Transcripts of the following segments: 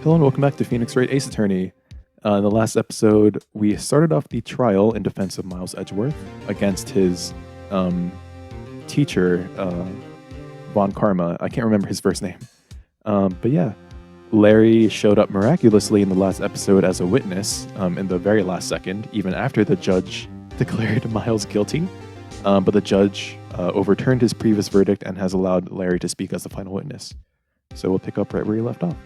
Hello and welcome back to Phoenix Wright Ace Attorney. In the last episode, we started off the trial in defense of Miles Edgeworth against his teacher, Von Karma. I can't remember his first name. But yeah, Larry showed up miraculously in the last episode as a witness in the very last second, even after the judge declared Miles guilty. But the judge overturned his previous verdict and has allowed Larry to speak as the final witness. So we'll pick up right where he left off.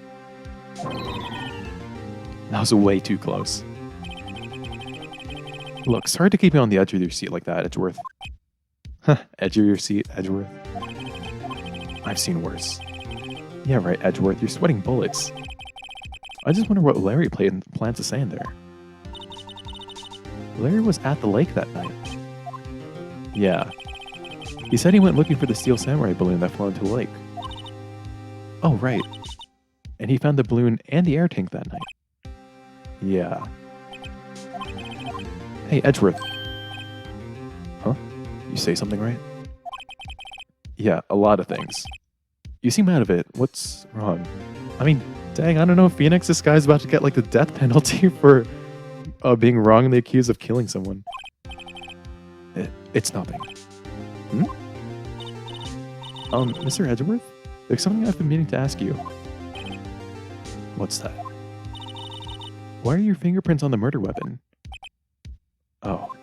That was way too close. Look, sorry to keep you on the edge of your seat like that, Edgeworth. Edge of your seat, Edgeworth. I've seen worse. Yeah, right, Edgeworth, you're sweating bullets. I just wonder what Larry plans to say in there. Larry was at the lake that night. Yeah. He said he went looking for the steel samurai balloon that fell into the lake. Oh, right. And he found the balloon and the air tank that night. Yeah. Hey, Edgeworth. Huh? You say something right? Yeah, a lot of things. You seem out of it. What's wrong? I mean, dang, I don't know. Phoenix, this guy's about to get like the death penalty for being wrongly accused of killing someone. It's nothing. Hmm? Mr. Edgeworth? There's something I've been meaning to ask you. What's that? Why are your fingerprints on the murder weapon? Oh.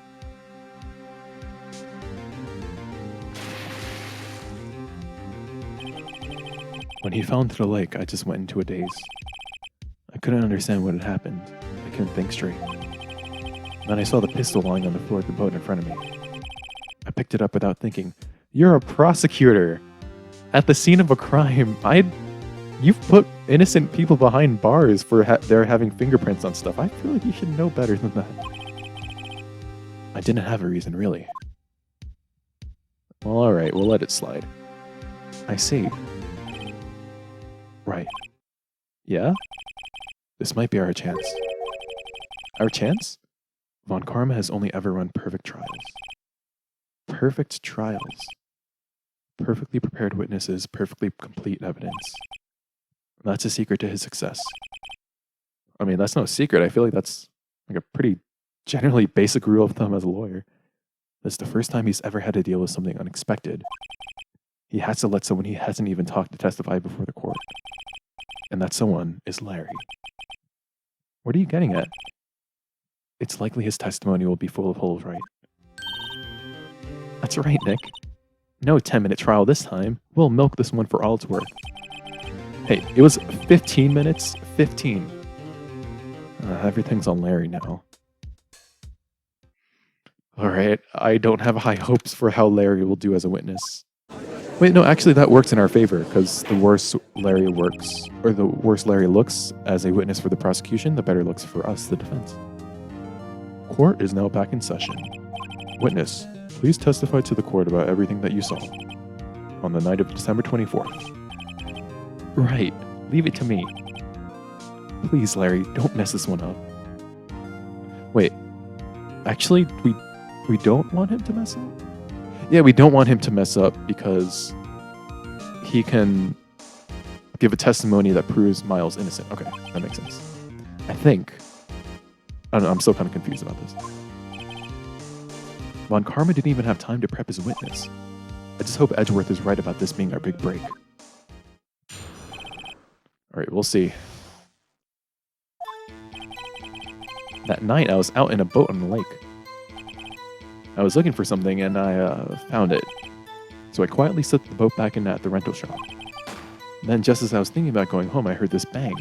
When he fell into the lake, I just went into a daze. I couldn't understand what had happened. I couldn't think straight. Then I saw the pistol lying on the floor of the boat in front of me. I picked it up without thinking. You're a prosecutor! At the scene of a crime, you've put innocent people behind bars for they're having fingerprints on stuff. I feel like you should know better than that. I didn't have a reason, really. Well, alright, we'll let it slide. I see. Right. Yeah? This might be our chance. Our chance? Von Karma has only ever run perfect trials. Perfect trials. Perfectly prepared witnesses, perfectly complete evidence. That's a secret to his success. I mean, that's no secret. I feel like that's like a pretty generally basic rule of thumb as a lawyer. That's the first time he's ever had to deal with something unexpected. He has to let someone he hasn't even talked to testify before the court. And that someone is Larry. What are you getting at? It's likely his testimony will be full of holes, right? That's right, Nick. No 10-minute trial this time. We'll milk this one for all it's worth. Hey, it was 15 minutes? 15. Everything's on Larry now. Alright, I don't have high hopes for how Larry will do as a witness. Wait, no, actually that works in our favor, because the worse Larry works, or the worse Larry looks as a witness for the prosecution, the better it looks for us, the defense. Court is now back in session. Witness, please testify to the court about everything that you saw on the night of December 24th. Right. Leave it to me. Please, Larry, don't mess this one up. Wait. Actually, we don't want him to mess up? Yeah, we don't want him to mess up because he can give a testimony that proves Miles innocent. Okay, that makes sense. I think. I don't know, I'm still kind of confused about this. Von Karma didn't even have time to prep his witness. I just hope Edgeworth is right about this being our big break. Alright, we'll see. That night, I was out in a boat on the lake. I was looking for something, and I found it. So I quietly slipped the boat back in at the rental shop. Then, just as I was thinking about going home, I heard this bang.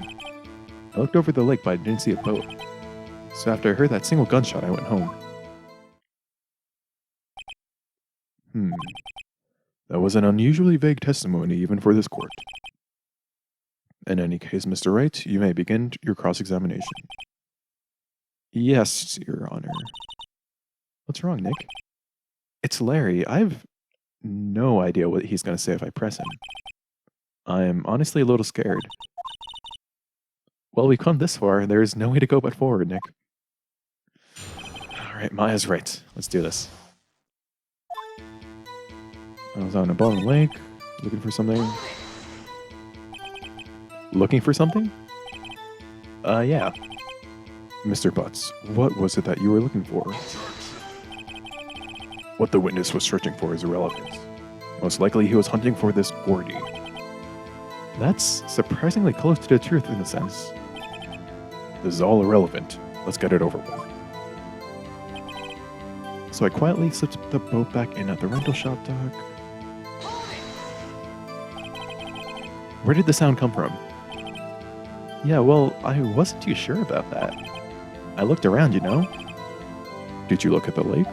I looked over the lake, but I didn't see a boat. So after I heard that single gunshot, I went home. That was an unusually vague testimony, even for this court. In any case, Mr. Wright, you may begin your cross-examination. Yes, Your Honor. What's wrong, Nick? It's Larry. I've no idea what he's going to say if I press him. I'm honestly a little scared. Well, we've come this far, and there is no way to go but forward, Nick. Alright, Maya's right. Let's do this. I was out in a bowling lake, looking for something. Looking for something? Yeah. Mr. Butts, what was it that you were looking for? What the witness was searching for is irrelevant. Most likely he was hunting for this Gordy. That's surprisingly close to the truth in a sense. This is all irrelevant. Let's get it over with. So I quietly slipped the boat back in at the rental shop dock. Where did the sound come from? Yeah, well, I wasn't too sure about that. I looked around, you know. Did you look at the lake?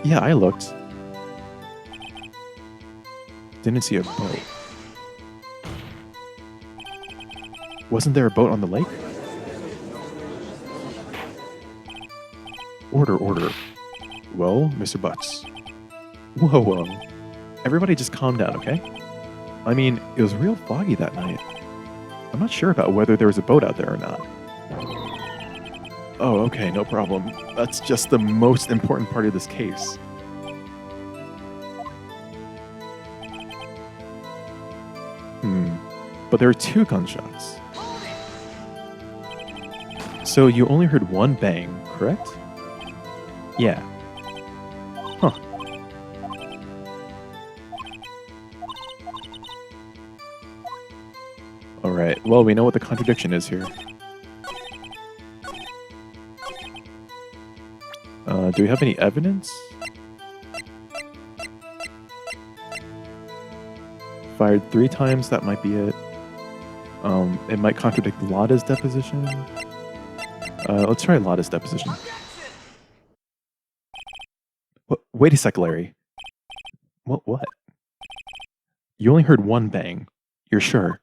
Yeah, I looked. Didn't see a boat. Wasn't there a boat on the lake? Order. Well, Mr. Butts. Whoa. Everybody just calm down, okay? I mean, it was real foggy that night. I'm not sure about whether there was a boat out there or not. Oh, okay, no problem. That's just the most important part of this case. But there were 2 gunshots. So you only heard 1 bang, correct? Yeah. Huh. Alright, well, we know what the contradiction is here. Do we have any evidence? Fired 3 times, that might be it. It might contradict Lada's deposition. Let's try Lada's deposition. Wait a sec, Larry. What? You only heard 1 bang. You're sure?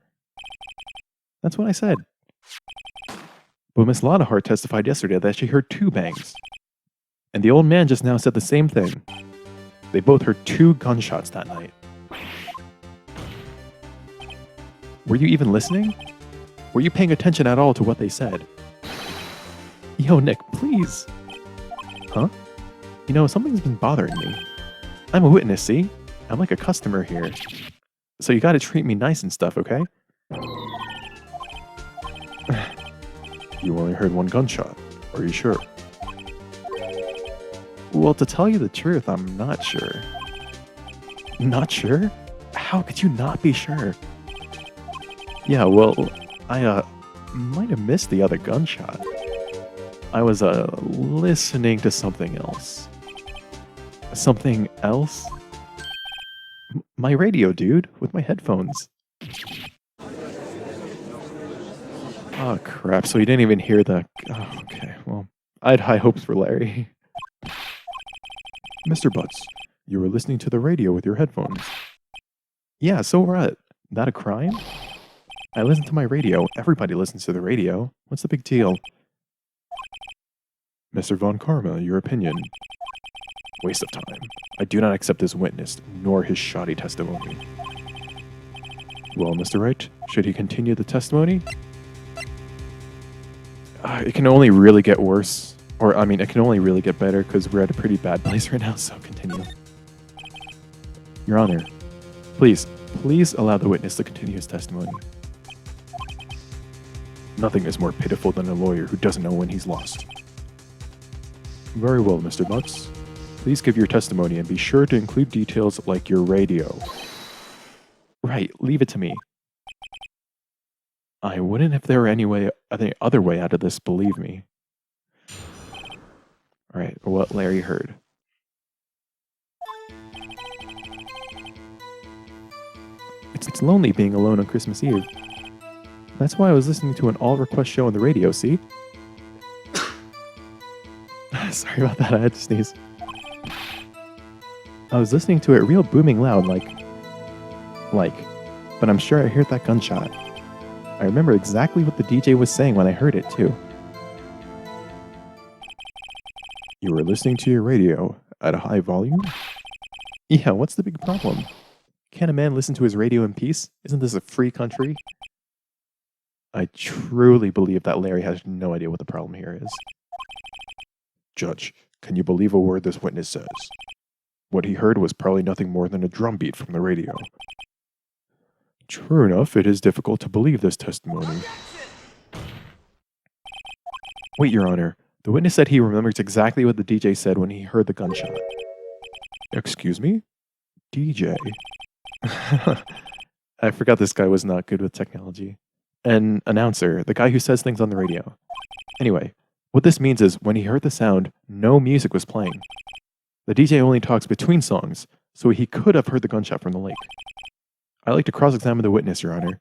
That's what I said. But Miss Lada Hart testified yesterday that she heard 2 bangs. And the old man just now said the same thing. They both heard 2 gunshots that night. Were you even listening? Were you paying attention at all to what they said? Yo, Nick, please. Huh? You know, something's been bothering me. I'm a witness, see? I'm like a customer here. So you gotta treat me nice and stuff, okay? You only heard 1 gunshot. Are you sure? Well, to tell you the truth, I'm not sure. Not sure? How could you not be sure? Yeah, well, I might have missed the other gunshot. I was listening to something else. Something else? My radio, dude, with my headphones. Oh, crap. So you didn't even hear the... Oh, okay, well, I had high hopes for Larry. Mr. Butts, you were listening to the radio with your headphones. Yeah, so what? That a crime? I listen to my radio. Everybody listens to the radio. What's the big deal? Mr. von Karma, your opinion. Waste of time. I do not accept this witness, nor his shoddy testimony. Well, Mr. Wright, should he continue the testimony? It can only really get worse. Or, I mean, it can only really get better because we're at a pretty bad place right now, so continue. Your Honor, please allow the witness to continue his testimony. Nothing is more pitiful than a lawyer who doesn't know when he's lost. Very well, Mr. Butts. Please give your testimony and be sure to include details like your radio. Right, leave it to me. I wouldn't if there were any other way out of this, believe me. Alright, what Larry heard. It's lonely being alone on Christmas Eve. That's why I was listening to an all-request show on the radio, see? Sorry about that, I had to sneeze. I was listening to it real booming loud, like, but I'm sure I heard that gunshot. I remember exactly what the DJ was saying when I heard it, too. You were listening to your radio at a high volume? Yeah, what's the big problem? Can't a man listen to his radio in peace? Isn't this a free country? I truly believe that Larry has no idea what the problem here is. Judge, can you believe a word this witness says? What he heard was probably nothing more than a drum beat from the radio. True enough, it is difficult to believe this testimony. Wait, Your Honor. The witness said he remembers exactly what the DJ said when he heard the gunshot. Excuse me? DJ? I forgot this guy was not good with technology. An announcer, the guy who says things on the radio. Anyway, what this means is when he heard the sound, no music was playing. The DJ only talks between songs, so he could have heard the gunshot from the lake. I'd like to cross-examine the witness, Your Honor.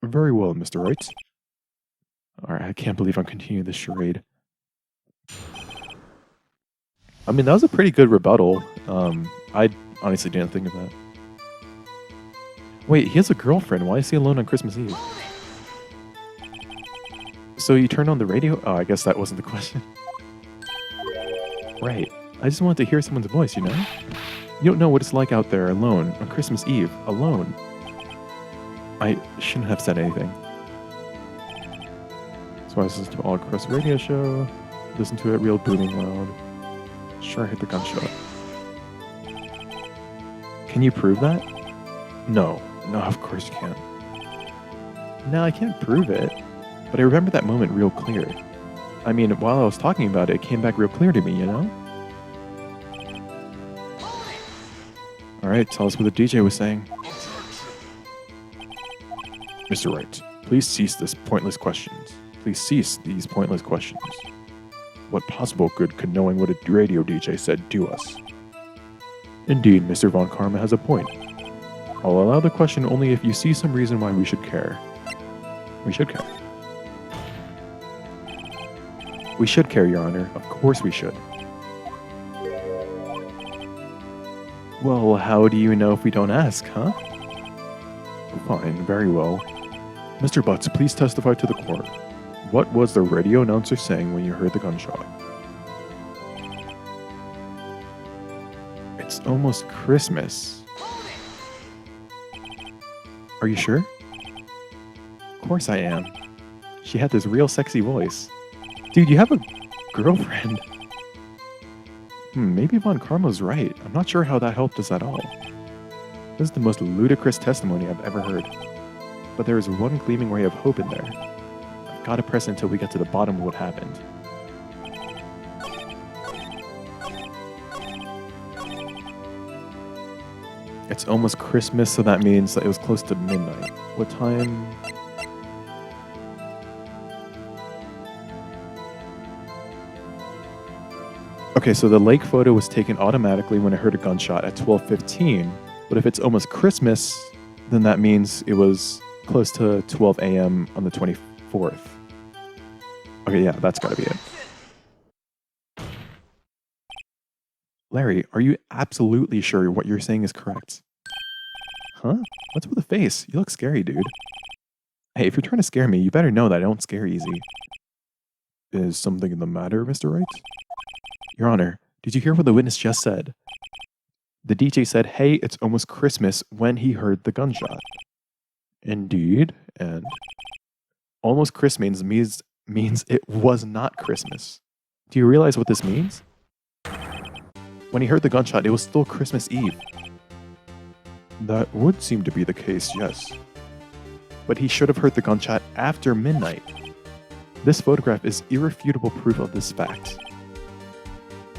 Very well, Mr. Wright. Alright, I can't believe I'm continuing this charade. I mean, that was a pretty good rebuttal. I honestly didn't think of that. Wait, he has a girlfriend. Why is he alone on Christmas Eve? So you turned on the radio? Oh, I guess that wasn't the question. Right. I just wanted to hear someone's voice, you know? You don't know what it's like out there alone on Christmas Eve. Alone. I shouldn't have said anything. So I listened to all across the radio show. Listen to it real booming loud. Sure, I hit the gunshot. Can you prove that? No, of course you can't. No, I can't prove it. But I remember that moment real clear. I mean, while I was talking about it, it came back real clear to me, you know? Alright, tell us what the DJ was saying. Mr. Wright, please cease these pointless questions. What possible good could knowing what a radio DJ said do us? Indeed, Mr. von Karma has a point. I'll allow the question only if you see some reason why we should care. We should care. We should care, Your Honor. Of course we should. Well, how do you know if we don't ask, huh? Fine, very well. Mr. Butts, please testify to the court. What was the radio announcer saying when you heard the gunshot? It's almost Christmas. Are you sure? Of course I am. She had this real sexy voice. Dude, you have a girlfriend. Maybe Von Karma's right. I'm not sure how that helped us at all. This is the most ludicrous testimony I've ever heard. But there is one gleaming ray of hope in there. I've got to press until we get to the bottom of what happened. It's almost Christmas, so that means that it was close to midnight. What time? Okay, so the lake photo was taken automatically when I heard a gunshot at 12:15. But if it's almost Christmas, then that means it was close to 12 a.m. on the 24th. Okay, yeah, that's gotta be it. Larry, are you absolutely sure what you're saying is correct? Huh? What's with the face? You look scary, dude. Hey, if you're trying to scare me, you better know that I don't scare easy. Is something the matter, Mr. Wright? Your Honor, did you hear what the witness just said? The DJ said, hey, it's almost Christmas when he heard the gunshot. Indeed, and almost Christmas means it was not Christmas. Do you realize what this means? When he heard the gunshot, it was still Christmas Eve. That would seem to be the case, yes. But he should have heard the gunshot after midnight. This photograph is irrefutable proof of this fact.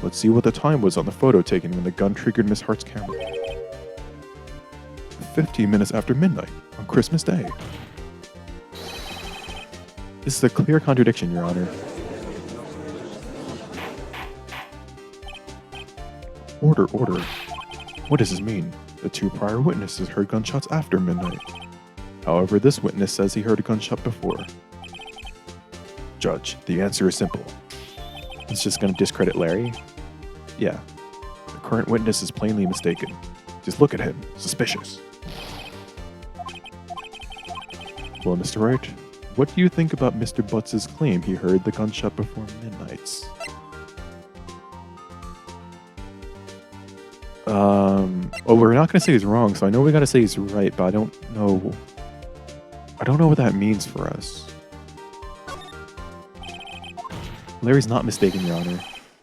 Let's see what the time was on the photo taken when the gun triggered Miss Hart's camera. 15 minutes after midnight, on Christmas Day. This is a clear contradiction, Your Honor. Order. What does this mean? The two prior witnesses heard gunshots after midnight. However, this witness says he heard a gunshot before. Judge, the answer is simple. It's just going to discredit Larry? Yeah. The current witness is plainly mistaken. Just look at him. Suspicious. Well, Mr. Wright, what do you think about Mr. Butts' claim he heard the gunshot before midnight? Well, we're not going to say he's wrong, so I know we got to say he's right, but I don't know what that means for us. Larry's not mistaken, Your Honor.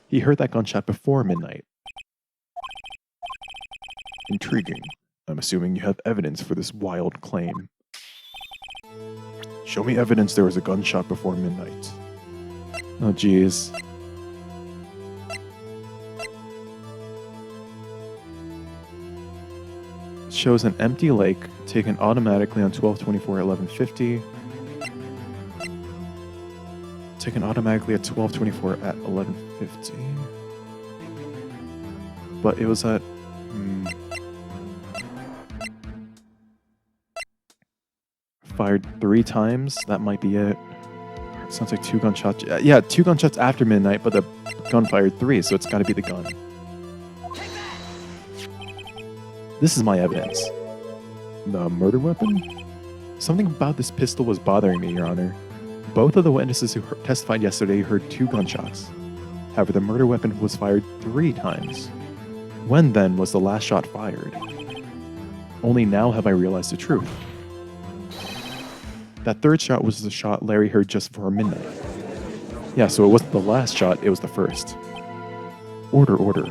He heard that gunshot before midnight. Intriguing. I'm assuming you have evidence for this wild claim. Show me evidence there was a gunshot before midnight. Oh, geez. Shows an empty lake taken automatically on 12/24 at 11:50. Taken automatically at 12/24 at 11:50. But it was at... Fired 3 times. That might be it. Sounds like 2 gunshots. Yeah, 2 gunshots after midnight, but the gun fired 3, so it's got to be the gun. This is my evidence. The murder weapon? Something about this pistol was bothering me, Your Honor. Both of the witnesses who testified yesterday heard 2 gunshots. However, the murder weapon was fired 3 times. When then was the last shot fired? Only now have I realized the truth. That 3rd shot was the shot Larry heard just before midnight. Yeah, so it wasn't the last shot, it was the first. Order, order.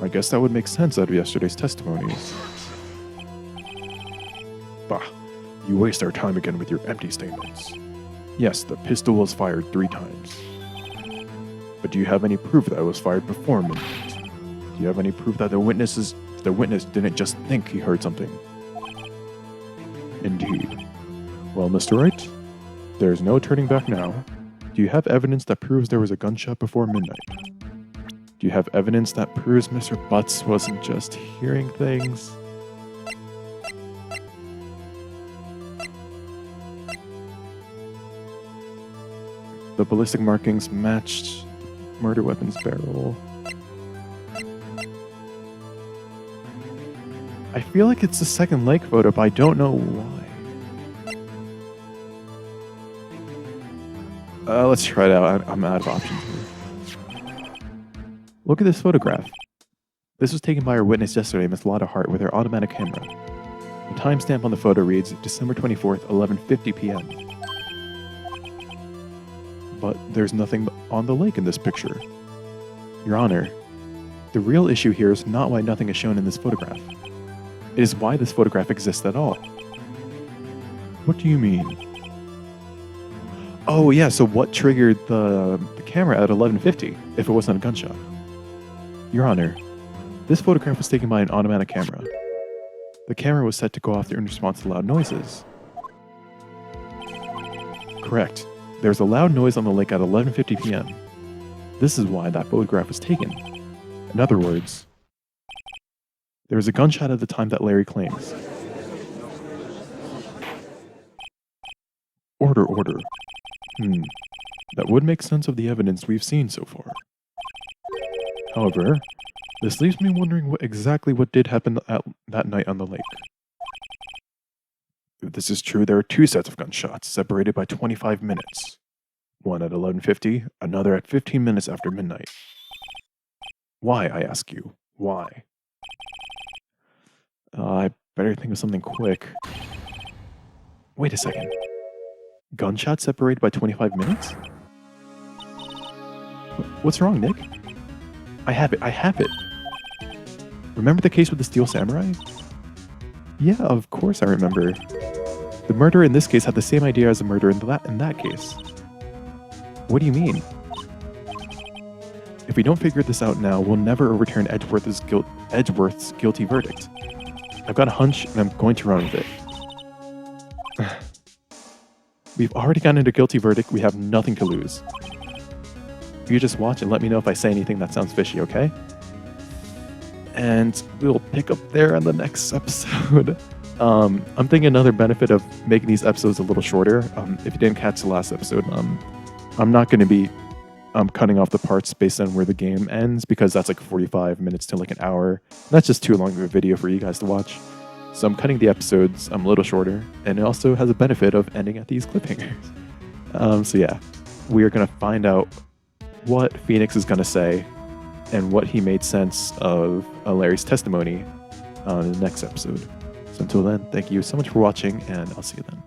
I guess that would make sense out of yesterday's testimonies. Bah, you waste our time again with your empty statements. Yes, the pistol was fired 3 times. But do you have any proof that it was fired before midnight? Do you have any proof that the witness didn't just think he heard something? Indeed. Well, Mr. Wright, there's no turning back now. Do you have evidence that proves there was a gunshot before midnight? Do you have evidence that proves Mr. Butts wasn't just hearing things? The ballistic markings matched the murder weapon's barrel. I feel like it's the second lake photo, but I don't know why. Let's try it out. I'm out of options here. Look at this photograph. This was taken by our witness yesterday, Miss Lotta Hart, with her automatic camera. The timestamp on the photo reads December 24th, 11:50 p.m. But there's nothing on the lake in this picture. Your Honor, the real issue here is not why nothing is shown in this photograph. It is why this photograph exists at all. What do you mean? Oh yeah, so what triggered the camera at 11:50 if it wasn't a gunshot? Your Honor, this photograph was taken by an automatic camera. The camera was set to go off in response to loud noises. Correct. There was a loud noise on the lake at 11:50 p.m. This is why that photograph was taken. In other words, there was a gunshot at the time that Larry claims. Order, order. That would make sense of the evidence we've seen so far. However, this leaves me wondering exactly what did happen that night on the lake. If this is true, there are 2 sets of gunshots, separated by 25 minutes. One at 11:50, another at 15 minutes after midnight. Why, I ask you? Why? I better think of something quick. Wait a second. Gunshot separated by 25 minutes? What's wrong, Nick? I have it. Remember the case with the Steel Samurai? Yeah, of course I remember. The murderer in this case had the same idea as the murderer in that case. What do you mean? If we don't figure this out now, we'll never overturn Edgeworth's guilty verdict. I've got a hunch and I'm going to run with it. We've already gotten into a guilty verdict, we have nothing to lose. You just watch and let me know if I say anything that sounds fishy, okay? And we'll pick up there on the next episode. I'm thinking another benefit of making these episodes a little shorter, if you didn't catch the last episode, I'm not going to be cutting off the parts based on where the game ends, because that's like 45 minutes to like an hour. That's just too long of a video for you guys to watch. So I'm cutting the episodes a little shorter, and it also has a benefit of ending at these cliffhangers. So yeah, we are going to find out what Phoenix is going to say and what he made sense of Larry's testimony in the next episode. So until then, thank you so much for watching, and I'll see you then.